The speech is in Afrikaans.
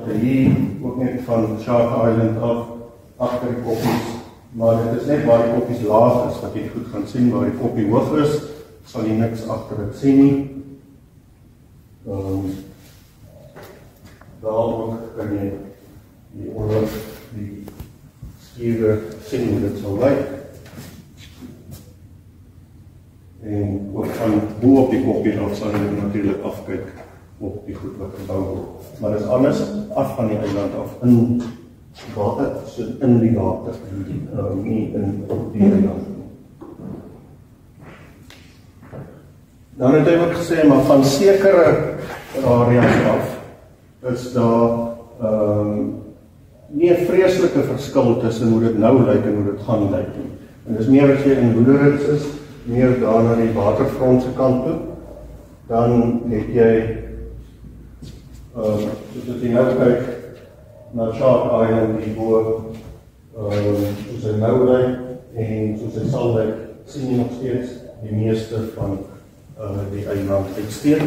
Hier ook net van Shark Island af, agter die koppies, maar dit is net waar die koppies laag is, wat jy goed gaan sien, waar die koppie hoog is, sal jy niks agter dit sien nie. Daar ook kan jy die onder die skiere sien hoe dit sal lyk. En ook van hoe op die koppie af sal jy natuurlijk afkyk op die goed wat gebouw word. Maar dit is anders af van die eiland af in water, so in die water, nie in die eiland. Dan het hy ook gesê, maar van sekere areas af is daar nie 'n vreeslike verskil tussen hoe dit nou lyk en hoe dit gaan lyk nie. En dis meer as jy in Woelerits is, meer daar na die waterfrontse kant toe, dan het jy soos as jy nou kyk na Shark Island die bo, soos hy nou lyk en soos hy sal lyk, sien jy nog steeds die meeste van die eiland uitsteek.